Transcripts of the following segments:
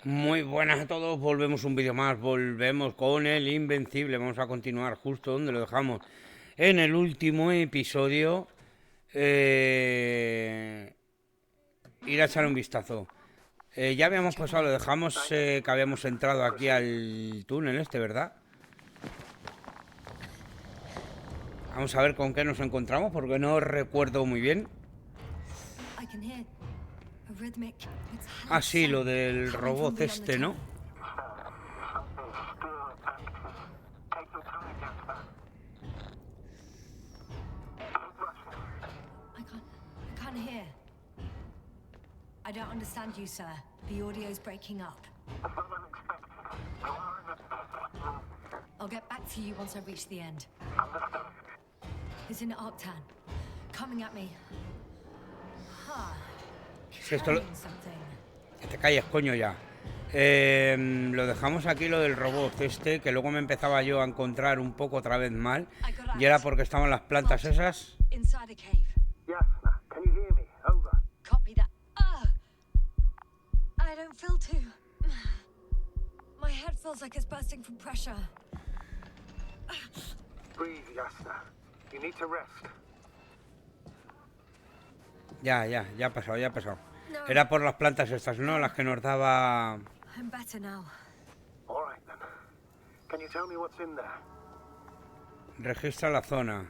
Muy buenas a todos, volvemos un vídeo más, volvemos con el Invencible. Vamos a continuar justo donde lo dejamos en el último episodio. Ir a echar un vistazo. Ya habíamos pasado, lo dejamos que habíamos entrado aquí al túnel este, ¿verdad? Vamos a ver con qué nos encontramos porque no recuerdo muy bien. Ah, sí, lo del robot este, ¿no? I can't hear. I don't understand you, sir. The audio's breaking up. I'll get back to you once I reach the end. It's in Arctan. Coming at me. Huh. Si esto lo... Carrying something. Que te calles, coño, ya. Lo dejamos aquí, lo del robot este, que luego me empezaba yo a encontrar un poco otra vez mal. Y era porque estaban las plantas esas. Inside a cave. Yasna, can you hear me? Over. Copy that. I don't feel too. My head feels like it's bursting from pressure. Breathe, Yasna. You need to rest. Ya ha pasado, ya ha pasado. No. Era por las plantas estas, ¿no? Las que nos daba... I'm better now. All right then. Can you tell me what's in there? Registra la zona.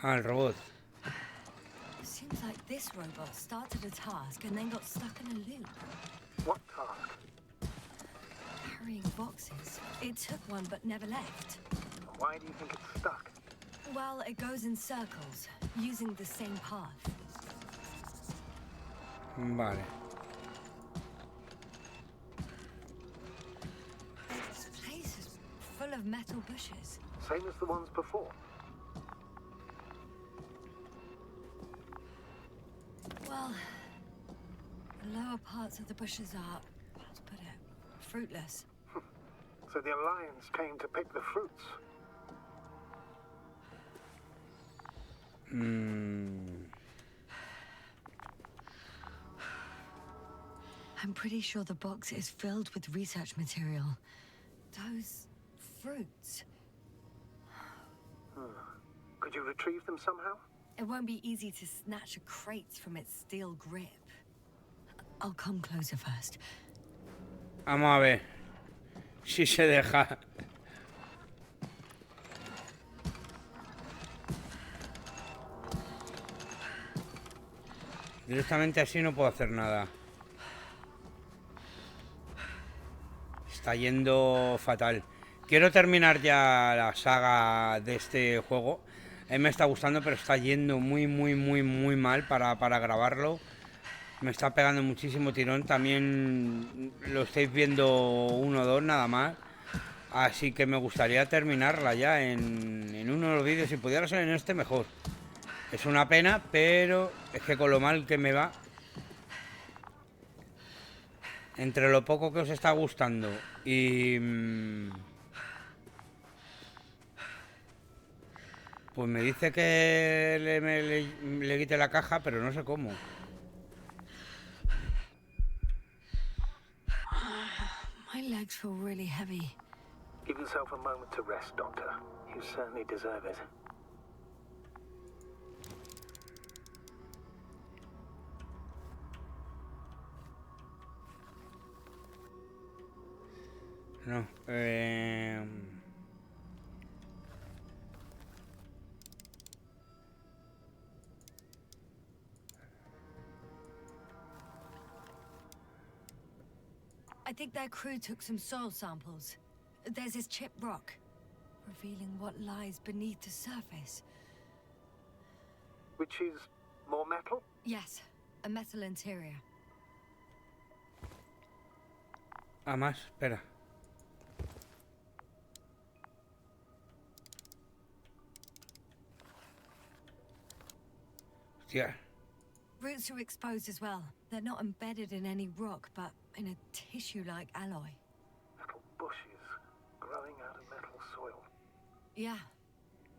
Ah, el robot. Seems like this robot started a task and then got stuck in a loop. What task? Carrying boxes. It took one but never left. Why do you think it's stuck? Well, it goes in circles, using the same path. Vale. This place is full of metal bushes. Same as the ones before. Well, the lower parts of the bushes are, how to put it, fruitless. So the Alliance came to pick the fruits. I'm pretty sure the box is filled with research material. Those fruits. Could you retrieve them somehow? It won't be easy to snatch a crate from its steel grip. I'll come closer first. Vamos a ver. Si se deja. Directamente así no puedo hacer nada. Está yendo fatal. Quiero terminar ya la saga de este juego. A mí me está gustando, pero está yendo muy mal para grabarlo. Me está pegando muchísimo tirón. También lo estáis viendo 1 o 2 nada más. Así que me gustaría terminarla ya en uno de los vídeos. Si pudiera ser en este, mejor. Es una pena, pero es que con lo mal que me va, entre lo poco que os está gustando y... pues me dice que le quite la caja, pero no sé cómo. My legs feel really heavy. Give yourself a moment to rest, Doctor. You certainly deserve it. No, I think their crew took some soil samples. There's this chipped rock, revealing what lies beneath the surface. Which is more metal? Yes, a metal interior. Ah, más, espera. Hostia. Roots are exposed as well. They're not embedded in any rock, but in a tissue-like alloy. Little bushes growing out of metal soil. Yeah,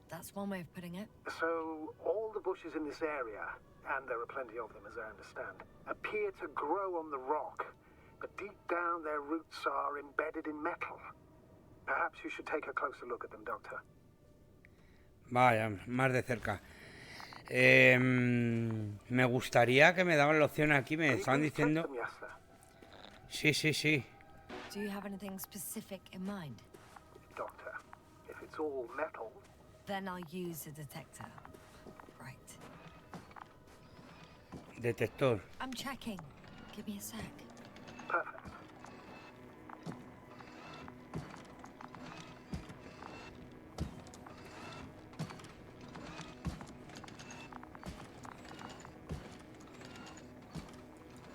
that's one way of putting it. So all the bushes in this area, and there are plenty of them as I understand, appear to grow on the rock, but deep down their roots are embedded in metal. Perhaps you should take a closer look at them, Doctor. Vaya, más de cerca. Me gustaría que me daban la opción aquí, me estaban diciendo... Sí, sí, sí. Do you have anything specific in mind? Doctor, if it's all metal... Then I'll use a detector. Right. Detector. I'm checking. Give me a sec. Perfect.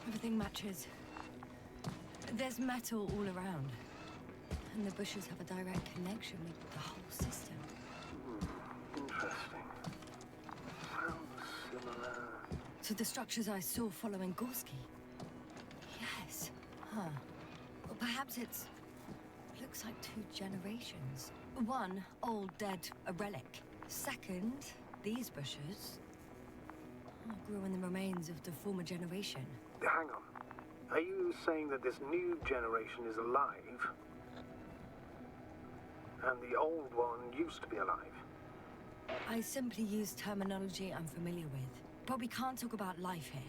Everything matches. There's metal all around. And the bushes have a direct connection with the whole system. Interesting. Sounds similar. To the structures I saw following Gorski. Yes. Huh. Or perhaps it's... looks like 2 generations. One, old, dead, a relic. Second, these bushes grew in the remains of the former generation. Hang on. Are you saying that this new generation is alive? And the old one used to be alive? I simply use terminology I'm familiar with. But we can't talk about life here.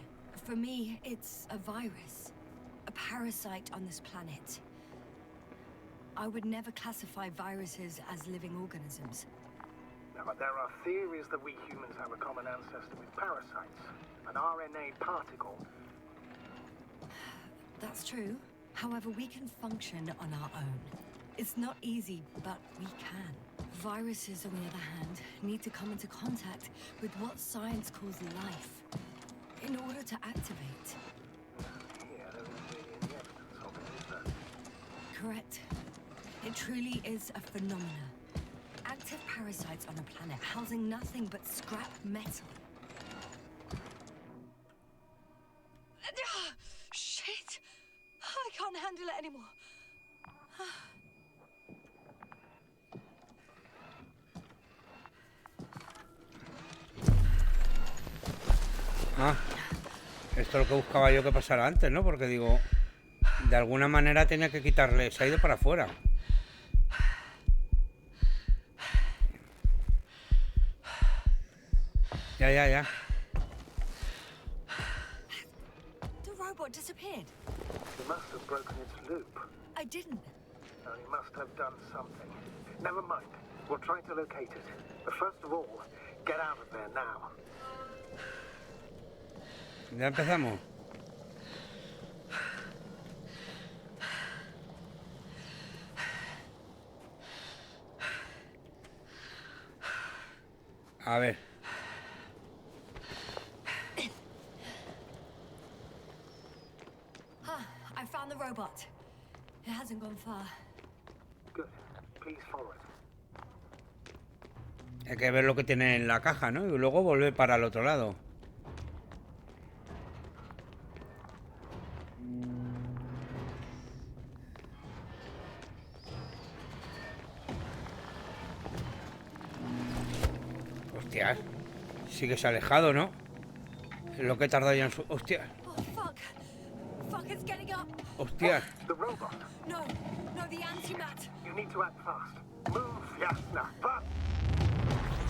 For me, it's a virus. A parasite on this planet. I would never classify viruses as living organisms. Now, but there are theories that we humans have a common ancestor with parasites. An RNA particle. That's true. However, we can function on our own. It's not easy, but we can. Viruses, on the other hand, need to come into contact with what science calls life in order to activate. Yeah, there isn't really any evidence of it, is there? Correct. It truly is a phenomenon. Active parasites on a planet housing nothing but scrap metal. Shit! I can't handle it anymore. Ah, esto es lo que buscaba yo que pasara antes, ¿no? Porque digo, de alguna manera tenía que quitarle, se ha ido para afuera. Ya. The robot disappeared. He must have broken its loop. I didn't. Now, he must have done something. Never mind. We'll try to locate it. But first of all, get out of there now. Ya empezamos. A ver. I found the robot. It hasn't gone far. Good. Please follow it. Hay que ver lo que tiene en la caja, ¿no? Y luego volver para el otro lado. Hostia. Sí que se ha alejado, ¿no? Lo que he tardado ya en su... Hostia. Oh, fuck. Fuck, it's getting up. Hostia. The robot. No, the antimat. You need to act fast. Move, Yasna. Fast.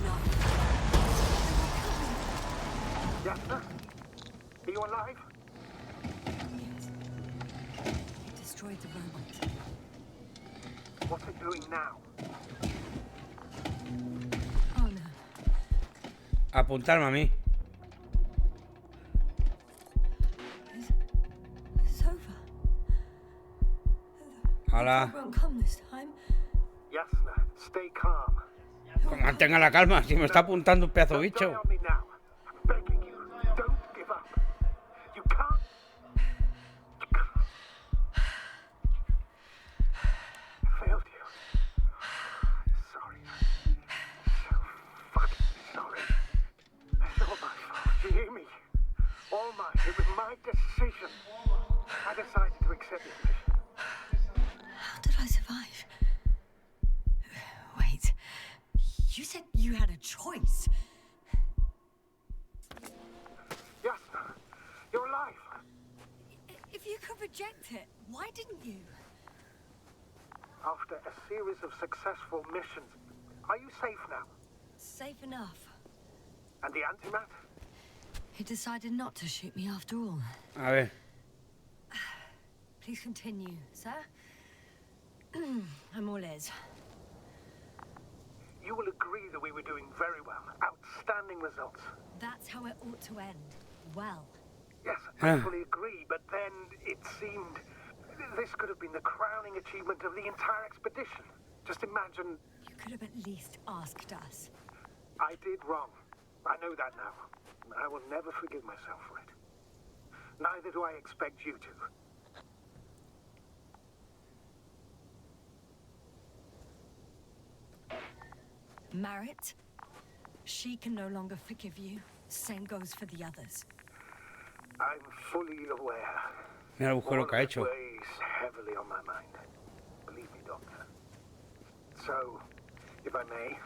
No. Yasna? Are you alive? Yes. It destroyed the robot. What's it doing now? Oh no. Apuntarme a mí. It's over. Hola. It won't come this time. Yasna, stay calm. Mantenga la calma, si me está apuntando un pedazo de Don't die bicho. on me now. I'm begging you. Don't give up. You can't. I failed you. Sorry. So fucking sorry. It's all my fault. You hear me? All mine. It was my decision. I decided to accept this mission. How did I survive? Wait. You said you had a choice. reject it. Why didn't you? After a series of successful missions, are you safe now? Safe enough. And the antimat? He decided not to shoot me after all. A ver. Please continue, sir. I'm all ears. You will agree that we were doing very well. Outstanding results. That's how it ought to end. Well. Yes, I fully agree, but then it seemed this could have been the crowning achievement of the entire expedition. Just imagine... You could have at least asked us. I did wrong. I know that now. I will never forgive myself for it. Neither do I expect you to. Marit, she can no longer forgive you. Same goes for the others. I'm fully aware. Mira el agujero que ha All of it hecho. weighs heavily on my mind. Believe me, Doctor. So, if I may,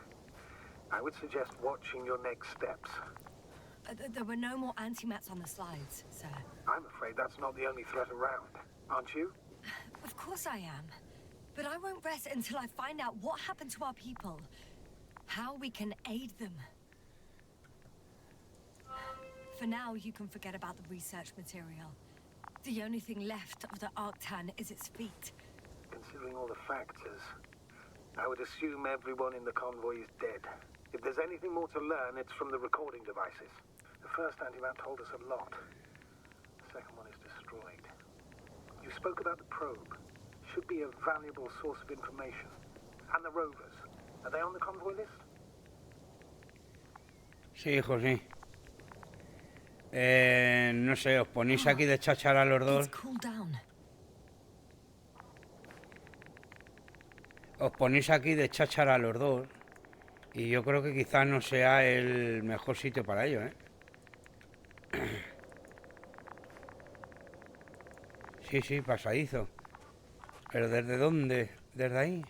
I would suggest watching your next steps. There were no more antimats on the slides, sir. I'm afraid that's not the only threat around, aren't you? Of course I am. But I won't rest until I find out what happened to our people. How we can aid them. For now, you can forget about the research material. The only thing left of the Arctan is its feet. Considering all the factors, I would assume everyone in the convoy is dead. If there's anything more to learn, it's from the recording devices. The first antimat told us a lot. The second one is destroyed. You spoke about the probe. Should be a valuable source of information. And the rovers. Are they on the convoy list? Sí, hijo, sí. No sé, os ponéis aquí de cháchara los dos. It's cooled down. Os ponéis aquí de cháchara los dos. Y yo creo que quizás no sea el mejor sitio para ello, ¿eh? Sí, sí, pasadizo. ¿Pero desde dónde? ¿Desde ahí?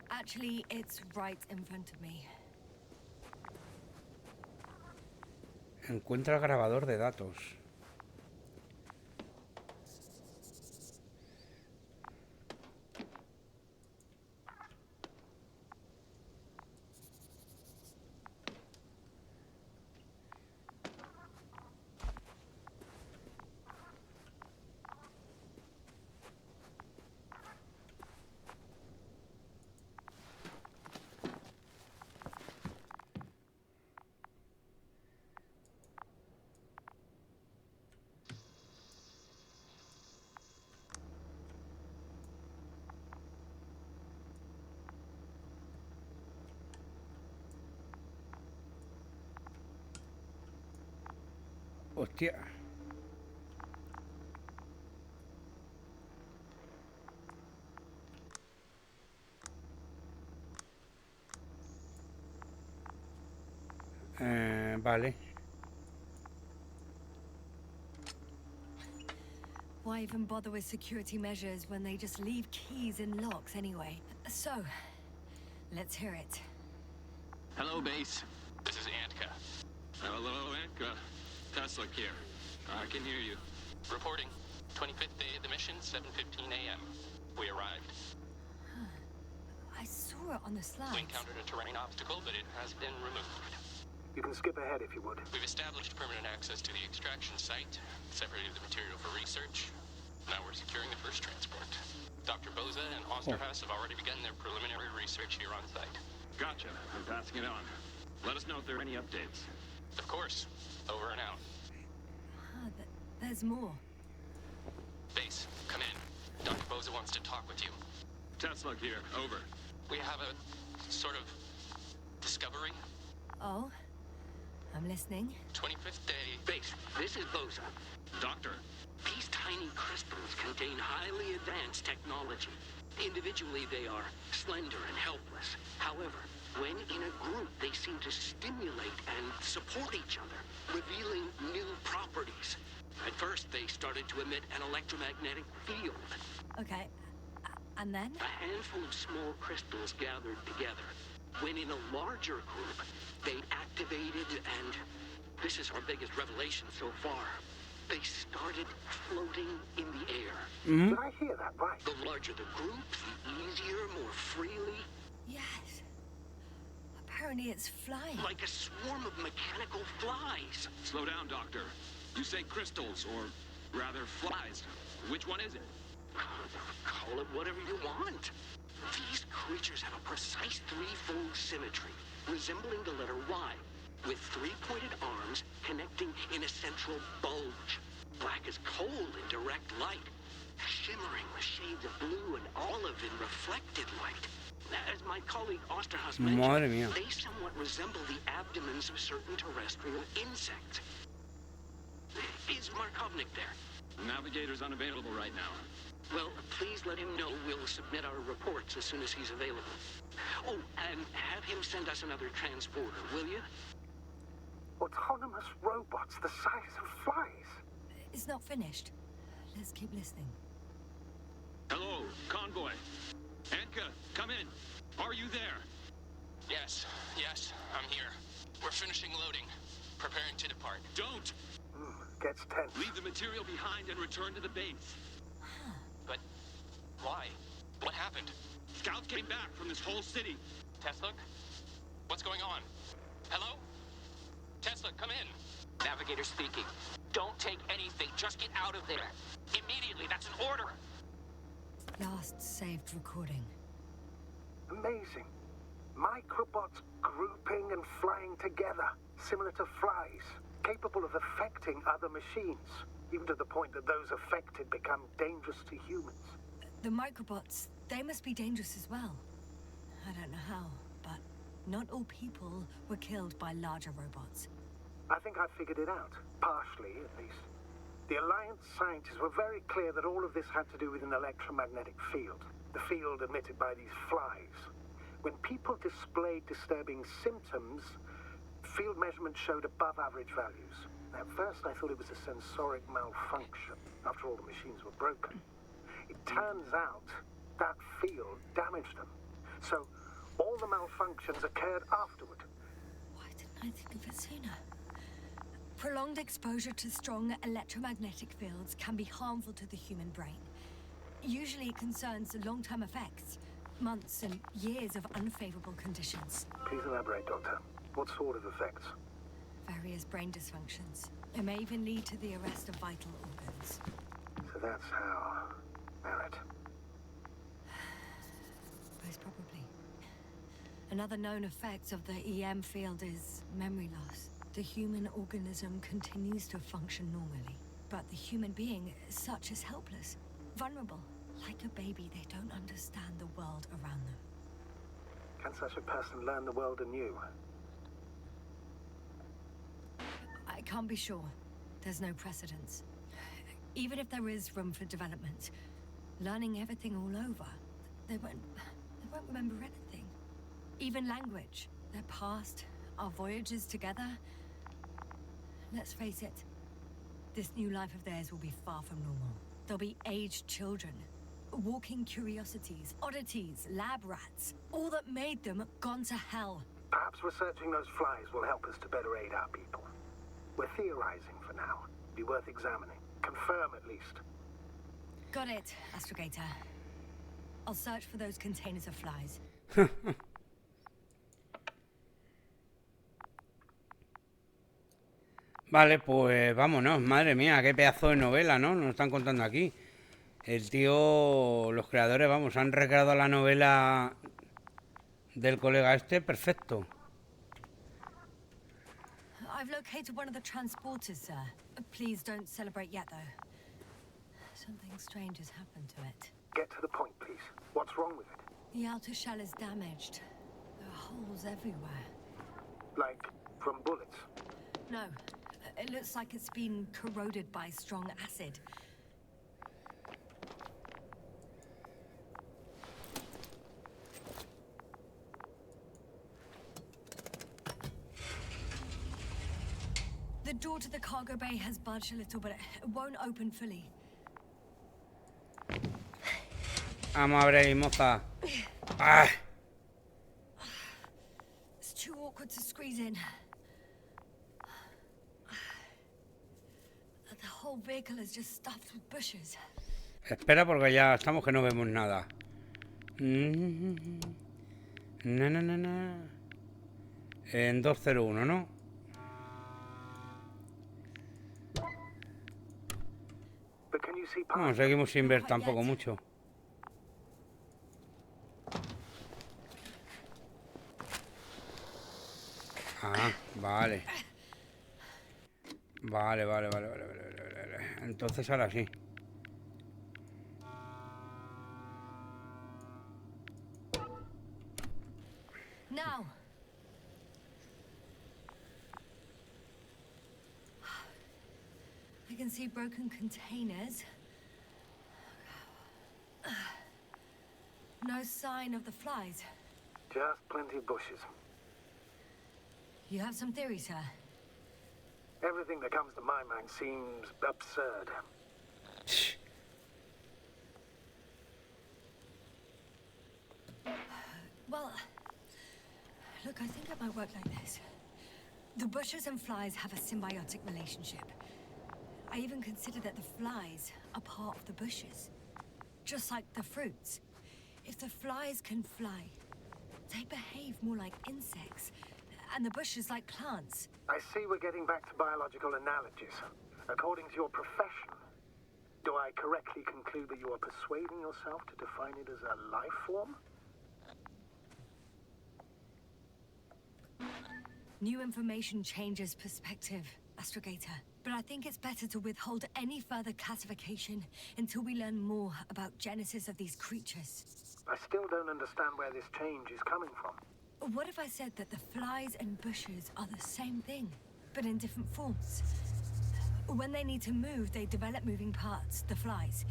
Actually, it's right in front of me. Encuentra el grabador de datos. Hostia. Vale. Why even bother with security measures when they just leave keys in locks anyway? So, let's hear it. Hello, base. This is Antka. Hello, Antka. Tesla here. I can hear you. Reporting. 25th day of the mission, 7:15 a.m. We arrived. I saw it on the slides. We encountered a terrain obstacle, but it has been removed. You can skip ahead if you would. We've established permanent access to the extraction site, separated the material for research. Now we're securing the first transport. Dr. Boza and Osterhaus have already begun their preliminary research here on site. Gotcha. I'm passing it on. Let us know if there are any updates. Of course. Over and out. There's more. Base, come in. Dr. Boza wants to talk with you. Tesla here. Over. We have a sort of discovery. Oh? I'm listening. 25th day. Base, this is Boza. Doctor. These tiny crystals contain highly advanced technology. Individually, they are slender and helpless. However, when in a group, they seem to stimulate and support each other, revealing new properties. At first, they start started to emit an electromagnetic field. Okay. And then? A handful of small crystals gathered together. When in a larger group, they activated and... this is our biggest revelation so far. They started floating in the air. Did I hear that right? The larger the group, the easier, more freely. Yes. Apparently it's flying. Like a swarm of mechanical flies. Slow down, Doctor. You say crystals, or rather flies. Which one is it? Call it whatever you want. These creatures have a precise threefold symmetry, resembling the letter Y, with three-pointed arms connecting in a central bulge. Black as coal in direct light, shimmering with shades of blue and olive in reflected light. As my colleague Osterhaus Madre mentioned, mía. they somewhat resemble the abdomens of certain terrestrial insects. Is Markovnik there? Navigator's unavailable right now. Well, please let him know we'll submit our reports as soon as he's available. Oh, and have him send us another transporter, will you? Autonomous robots the size of flies. It's not finished. Let's keep listening. Hello, convoy. Anka, come in. Are you there? Yes, I'm here. We're finishing loading. Preparing to depart. Don't! Gets tense. Leave the material behind and return to the base. But why? What happened? Scouts came back from this whole city. Tesla? What's going on? Hello? Tesla, come in. Navigator speaking. Don't take anything. Just get out of there. Immediately. That's an order. Last saved recording. Amazing. Microbots grouping and flying together, similar to flies, capable of affecting other machines, even to the point that those affected become dangerous to humans. The microbots, they must be dangerous as well. I don't know how, but not all people were killed by larger robots. I think I figured it out, partially at least. The Alliance scientists were very clear that all of this had to do with an electromagnetic field, the field emitted by these flies. When people displayed disturbing symptoms, field measurements showed above average values. At first I thought it was a sensoric malfunction, after all the machines were broken. It turns out that field damaged them. So all the malfunctions occurred afterward. Why didn't I think of it sooner? Prolonged exposure to strong electromagnetic fields can be harmful to the human brain. Usually it concerns long-term effects, months and years of unfavorable conditions. Please elaborate, Doctor. What sort of effects? Various brain dysfunctions. It may even lead to the arrest of vital organs. So that's how... Merit. Most probably. Another known effect of the EM field is memory loss. The human organism continues to function normally, but the human being as such is helpless, vulnerable. Like a baby, they don't understand the world around them. Can such a person learn the world anew? I can't be sure. There's no precedence. Even if there is room for development, learning everything all over, they won't remember anything. Even language, their past, our voyages together. Let's face it, this new life of theirs will be far from normal. They'll be aged children, walking curiosities, oddities, lab rats, all that made them gone to hell. Perhaps researching those flies will help us to better aid our people. We're theorizing for now. Be worth examining. Confirm at least. Got it, Astrogator. I'll search for those containers of flies. Vale, pues vámonos. Madre mía, qué pedazo de novela, ¿no? Nos están contando aquí. El tío, los creadores, vamos, han recreado la novela del colega este, perfecto. I've located one of the transporters, sir. Please don't celebrate yet, though. Something strange has happened to it. Get to the point, please. What's wrong with it? The outer shell is damaged. There are holes everywhere. Like, from bullets? No, it looks like it's been corroded by strong acid. The door to the cargo bay has budged a little, but it won't open fully. Vamos a abrir, moza. ¡Ah! It's too awkward to squeeze in. The whole vehicle is just stuffed with bushes. Espera porque ya estamos que no vemos nada. Na, na, na, na. En 201, ¿no? But can you see No, past? seguimos sin ver tampoco mucho. Ah, vale. Vale. Entonces ahora sí. Now. I can see broken containers. No sign of the flies. Just plenty of bushes. You have some theories, sir? Everything that comes to my mind seems absurd. Well, look, I think it might work like this. The bushes and flies have a symbiotic relationship. I even consider that the flies are part of the bushes. Just like the fruits. If the flies can fly, they behave more like insects, and the bushes like plants. I see we're getting back to biological analogies. According to your profession, do I correctly conclude that you are persuading yourself to define it as a life form? New information changes perspective, Astrogator. But I think it's better to withhold any further classification until we learn more about genesis of these creatures. I still don't understand where this change is coming from. What if I said that the flies and bushes are the same thing, but in different forms? When they need to move, they develop moving parts, the flies.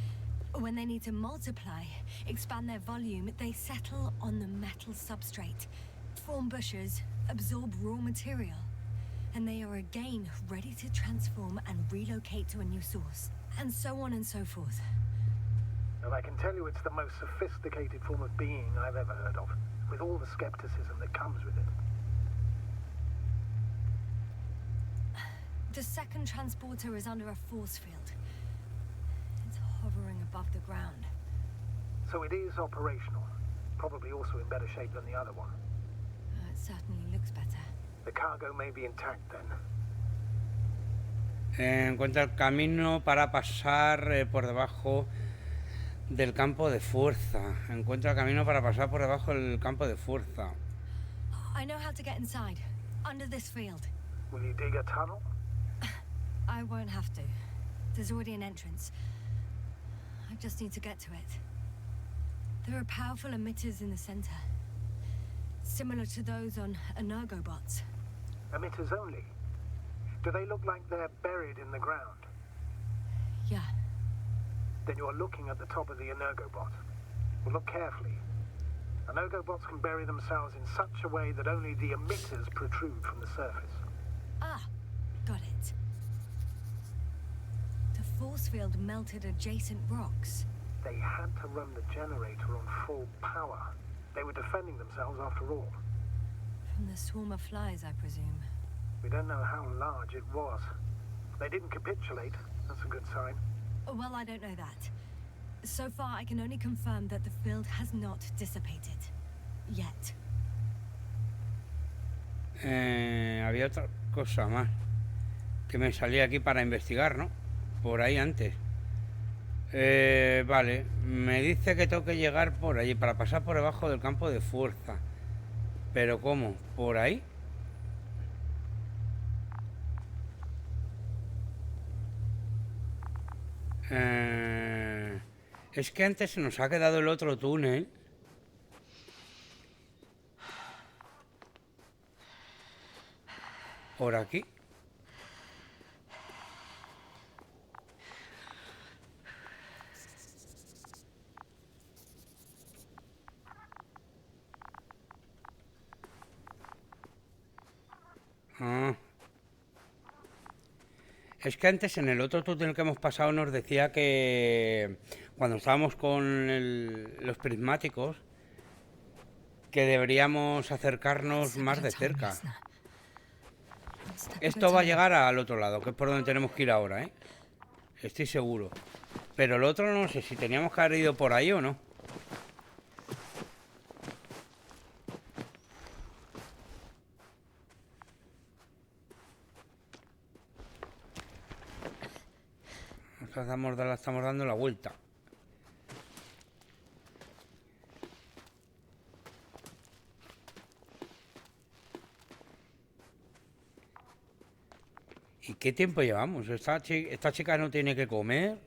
When they need to multiply, expand their volume, they settle on the metal substrate, form bushes, absorb raw material, and they are again ready to transform and relocate to a new source, and so on and so forth. And I can tell you it's the most sophisticated form of being I've ever heard of, with all the skepticism that comes with it. The second transporter is under a force field. It's hovering above the ground. So it is operational, probably also in better shape than the other one. It certainly looks better. The cargo may be intact then. Encuentra el camino para pasar por debajo del campo de fuerza. Encuentra el camino para pasar por debajo del campo de fuerza. I know how to get inside, under this field. Will you dig a tunnel? I won't have to. There's already an entrance. I just need to get to it. There are powerful emitters in the center, similar to those on Energobots. Emitters only? Do they look like they're buried in the ground? Yeah. Then you're looking at the top of the Energobot. Well, look carefully. Energobots can bury themselves in such a way that only the emitters protrude from the surface. Ah, got it. The force field melted adjacent rocks. They had to run the generator on full power. They were defending themselves after all. From the swarm of flies, I presume. We don't know how large it was. They didn't capitulate. That's a good sign. Well, I don't know that. So far, I can only confirm that the field has not dissipated. Yet. Había otra cosa más que me salía aquí para investigar, ¿no? Por ahí antes. Vale, me dice que tengo que llegar por allí para pasar por debajo del campo de fuerza. ¿Pero cómo? ¿Por ahí? Es que antes se nos ha quedado el otro túnel. Por aquí. Ah. Es que antes en el otro túnel que hemos pasado nos decía que cuando estábamos con los prismáticos que deberíamos acercarnos Step más at a de time, cerca. Yasna. One step at a Esto va a time. llegar al otro lado, que es por donde tenemos que ir ahora, ¿eh? Estoy seguro. Pero el otro no sé si teníamos que haber ido por ahí o no. Estamos dando la vuelta. ¿Y qué tiempo llevamos? ¿Esta chica no tiene que comer?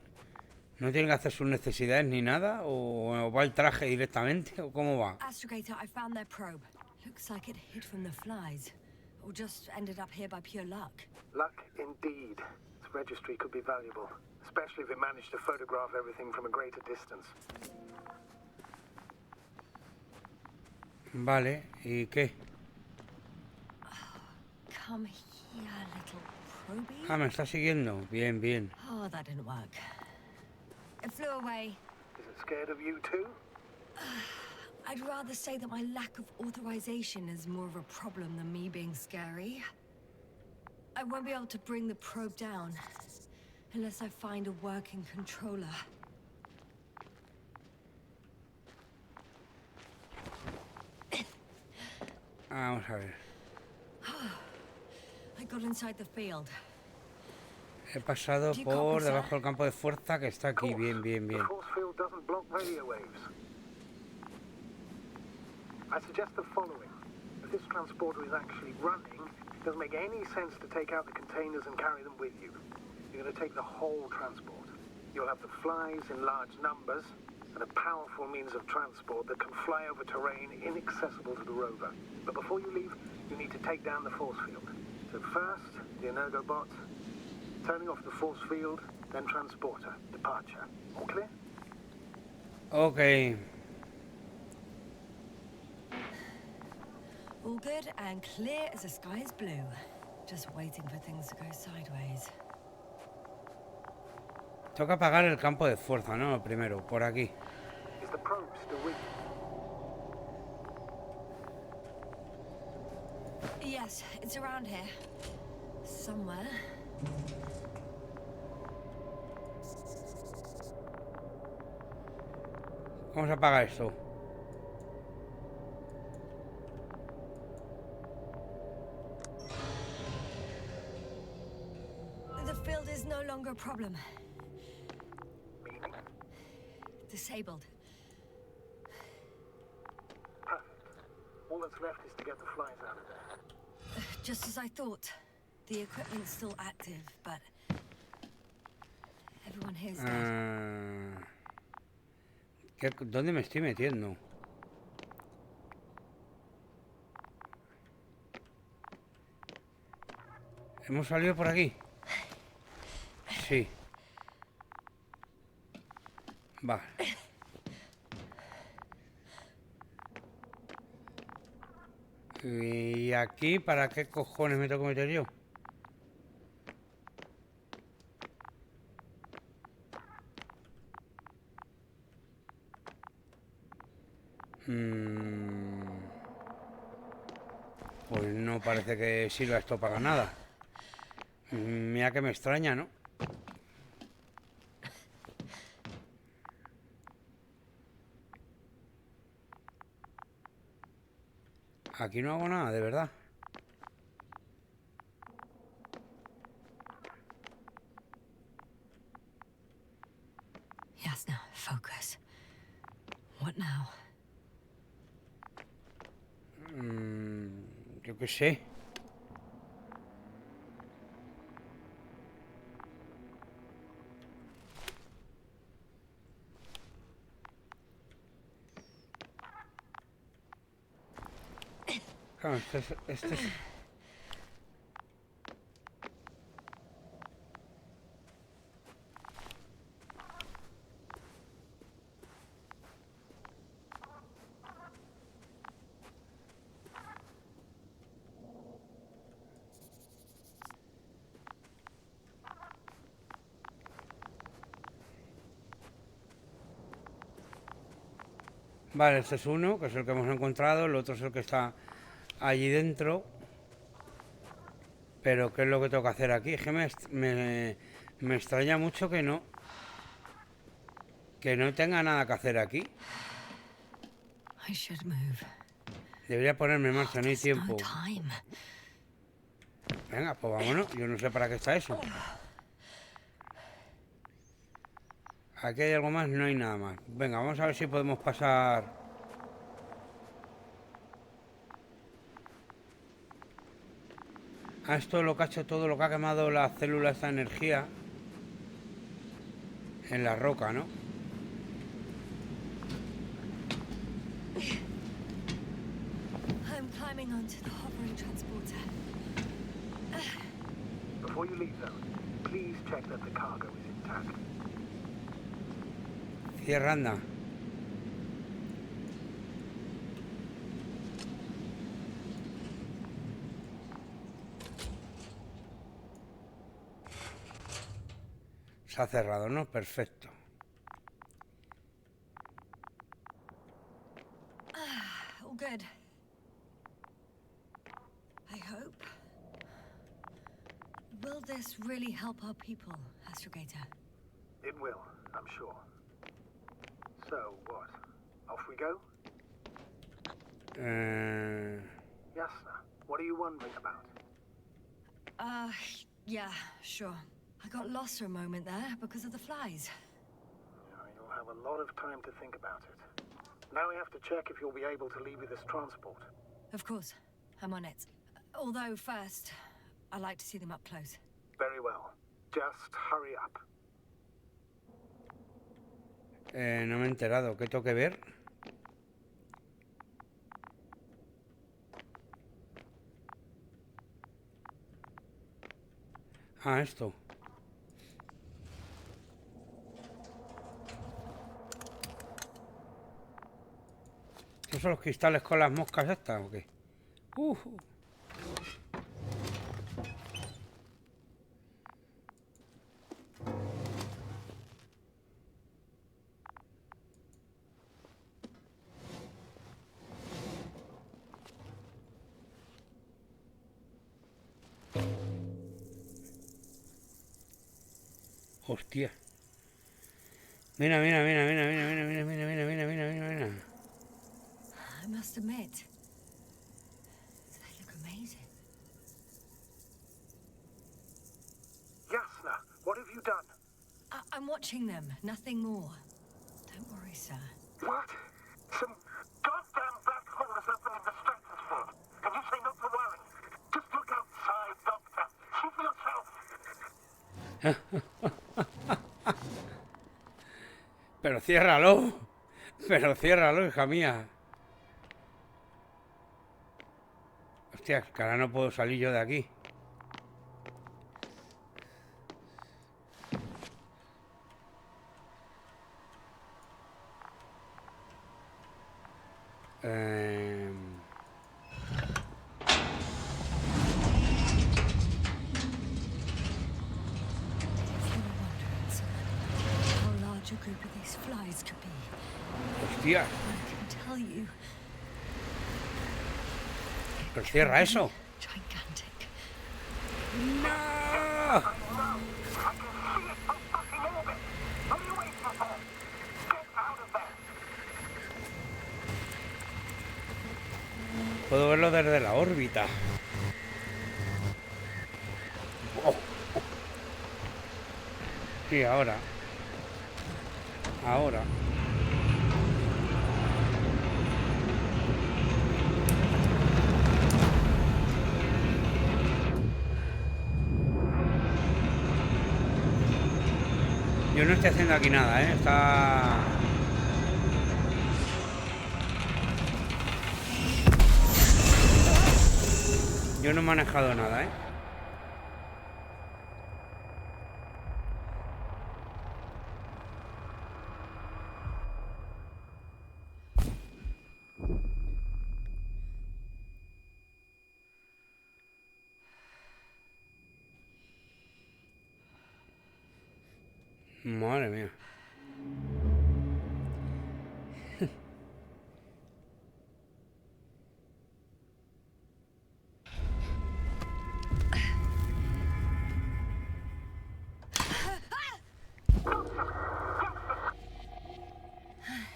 ¿No tiene que hacer sus necesidades ni nada? ¿O va el traje directamente? ¿O cómo va? Astrogator, I found their probe. Looks like it hid from the flies. Or just ended up here by pure luck. Luck indeed. Its registry could be valuable, especially if it managed to photograph everything from a greater distance. Vale, ¿y qué? Come here, little probie. Ah, me está siguiendo. Bien, bien. Oh, that didn't work. It flew away. Is it scared of you too? I'd rather say that my lack of authorization is more of a problem than me being scary. I won't be able to bring the probe down unless I find a working controller. Vamos a ver. I got inside the field. He pasado por debajo del campo de fuerza que está aquí. Bien, bien, bien. The force field doesn't block radio waves. I suggest the following. If this transporter is actually running, it doesn't make any sense to take out the containers and carry them with you. You're going to take the whole transport. You'll have the flies in large numbers and a powerful means of transport that can fly over terrain inaccessible to the rover. But before you leave, you need to take down the force field. So first, the Energobot, turning off the force field, then transporter, departure. All clear? Ok. All good and clear as the sky is blue. Just waiting for things to go sideways. Toca apagar el campo de fuerza, ¿no? Primero, por aquí. Is the probe still with you? Yes, it's around here. Somewhere. ¿Cómo se apaga esto? The field is no longer a problem. Meaning? Disabled. Perfect. All that's left is to get the flies out of there. Just as I thought. The equipment's still active, but everyone here's dead. ¿Dónde me estoy metiendo? ¿Hemos salido por aquí? Sí. Vale. ¿Y aquí para qué cojones me tengo que meter yo? Pues no parece que sirva esto para nada. Mira que me extraña, ¿no? Aquí no hago nada, de verdad. Yasna, focus. What now? Yo qué sé. Claro, este es... Vale, este es uno, que es el que hemos encontrado. El otro es el que está allí dentro. Pero ¿qué es lo que tengo que hacer aquí? Es que me extraña mucho que no tenga nada que hacer aquí. I should move. Debería ponerme en marcha, no hay There's no tiempo. time. Venga, pues vámonos. Yo no sé para qué está eso. Aquí hay algo más, no hay nada más. Venga, vamos a ver si podemos pasar. A esto lo que ha hecho todo lo que ha quemado la célula, esta energía en la roca, ¿no? I'm climbing onto the hovering transporter. Before you leave, though, please check that the cargo is intact. Cierra, anda. Se ha cerrado, ¿no? Perfecto. All good. I hope. Will this really help our people, Astrogator? It will, I'm sure. So, what? Off we go? Yasna, what are you wondering about? Yeah, sure. I got lost for a moment there because of the flies. You'll have a lot of time to think about it. Now we have to check if you'll be able to leave with this transport. Of course, I'm on it. Although first, I'd like to see them up close. Very well. Just hurry up. No me he enterado. ¿Qué tengo que ver? Ah, esto. ¿Estos son los cristales con las moscas estas o qué? Hostia. Mira, mira, mira, mira, mira, mira, mira, mira, mira, mira, mira, mira, mira. I must admit, they look amazing. Yasna, what have you done? I'm watching them, nothing more. Don't worry, sir. What? Some goddamn black hole has opened in the stratosphere. And you say not to worry. Just look outside, Doctor. See for yourself. Pero ciérralo. Pero ciérralo, hija mía. Hostia, que ahora no puedo salir yo de aquí. How large a group of these flies could be. Hostia, I can tell you. pero cierra eso. Gigantic. ¡No! I can see it from fucking orbit. What are you waiting for? Get out of there. Puedo verlo desde la órbita. Oh. Sí, ahora. Ahora. Yo no estoy haciendo aquí nada, ¿eh? Está... Yo no he manejado nada, ¿eh? Madre mía.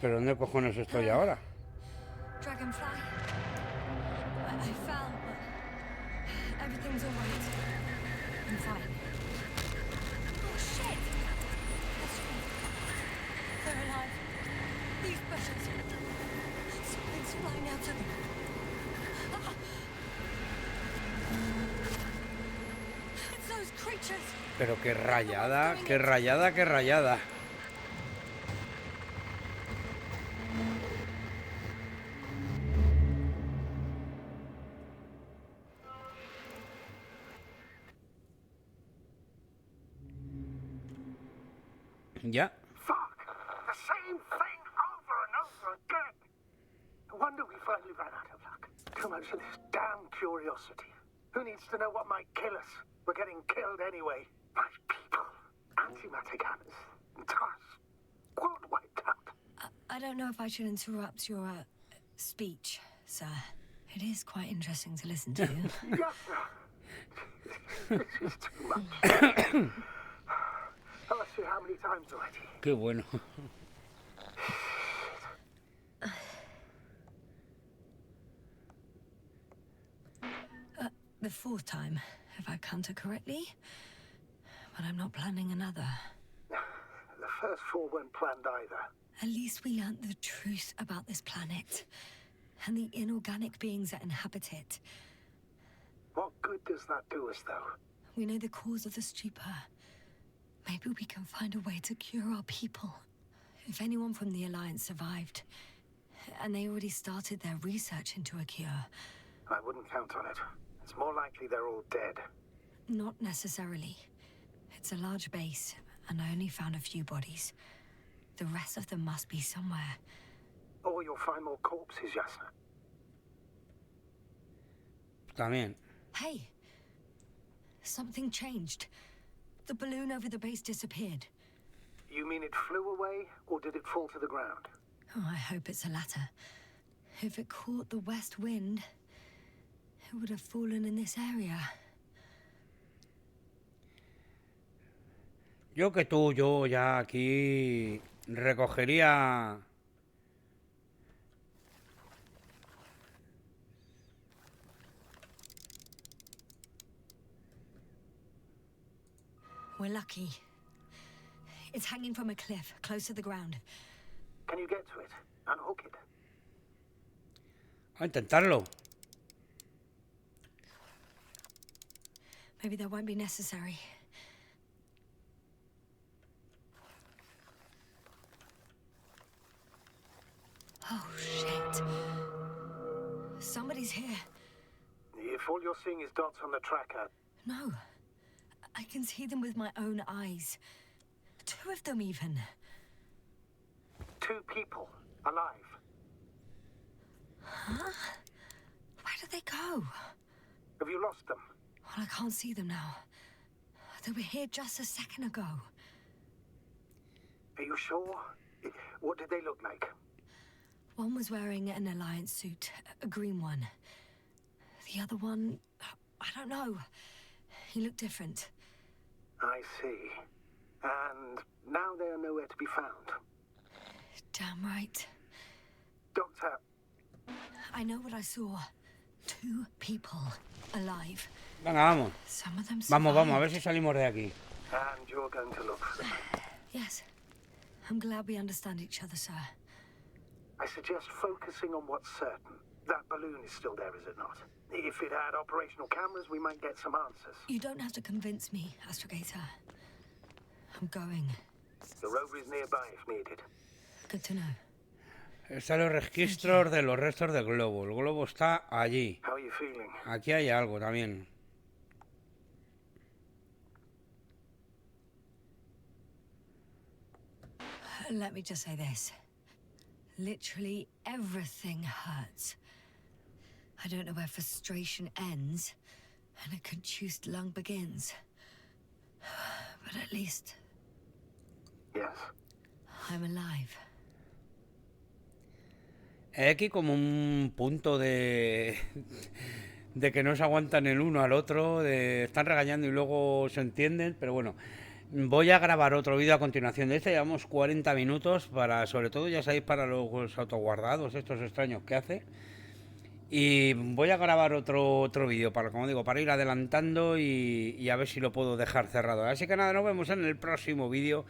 ¿Pero dónde cojones estoy ahora? Dragonfly. I fell, but everything's all right. I'm fine. Oh shit! That's right. They're alive. These bushes. Something's flying out of them. Ah! It's those creatures. Pero qué rayada, qué rayada, qué rayada. Ya. Fuck! The same thing over and over again! No wonder we finally ran out of luck. Too much of this damn curiosity. Who needs to know what might kill us? We're getting killed anyway. My people. Antimatter guns. Tars. World wiped out. I don't know if I should interrupt your speech, sir. It is quite interesting to listen to. Yes, sir. This is too much. I'll ask you how many times already. Qué bueno. The fourth time, if I counted correctly. But I'm not planning another. The first four weren't planned either. At least we learnt the truth about this planet. And the inorganic beings that inhabit it. What good does that do us, though? We know the cause of the stupor. Maybe we can find a way to cure our people. If anyone from the Alliance survived, and they already started their research into a cure. I wouldn't count on it. It's more likely they're all dead. Not necessarily. It's a large base, and I only found a few bodies. The rest of them must be somewhere. Or you'll find more corpses, Yasna. También. Hey! Something changed. The balloon over the base disappeared. You mean it flew away, or did it fall to the ground? Oh, I hope it's the latter. If it caught the west wind, it would have fallen in this area. Yo que tú, yo ya aquí recogería... We're lucky. It's hanging from a cliff, close to the ground. Can you get to it? Unhook it? A intentarlo. Maybe that won't be necessary. Oh, shit. Somebody's here. If all you're seeing is dots on the tracker, No. I can see them with my own eyes. Two of them, even. two people, alive. Huh? Where did they go? Have you lost them? Well, I can't see them now. They were here just a second ago. Are you sure? What did they look like? One was wearing an Alliance suit, a green one. The other one, I don't know. He looked different. I see. And now they are nowhere to be found. Damn right. Doctor, I know what I saw. Two people alive. Venga, vamos. Some of them Vamos, vamos, a ver survived. si salimos de aquí. and you're going to look for them. Yes. I'm glad we understand each other, sir. I suggest focusing on what's certain. That balloon is still there, is it not? If it had operational cameras, we might get some answers. You don't have to convince me, Astrogator. I'm going. The rover is nearby if needed. Good to know. Están los registros de los restos del globo. El globo está allí. How are you feeling? Aquí hay algo también. Let me just say this. Literally everything hurts. I don't know where frustration ends and a contused lung begins. But at least Yes. I'm alive. Hay aquí como un punto de que no se aguantan el uno al otro, de están regañando y luego se entienden, pero bueno, Voy a grabar otro vídeo a continuación de este, llevamos 40 minutos para, sobre todo ya sabéis, para los autoguardados, estos extraños que hace. Y voy a grabar otro vídeo para, como digo, para ir adelantando y a ver si lo puedo dejar cerrado. Así que nada, nos vemos en el próximo vídeo,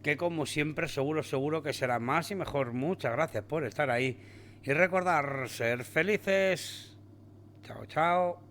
que como siempre seguro que será más y mejor. Muchas gracias por estar ahí y recordar ser felices. Chao, chao.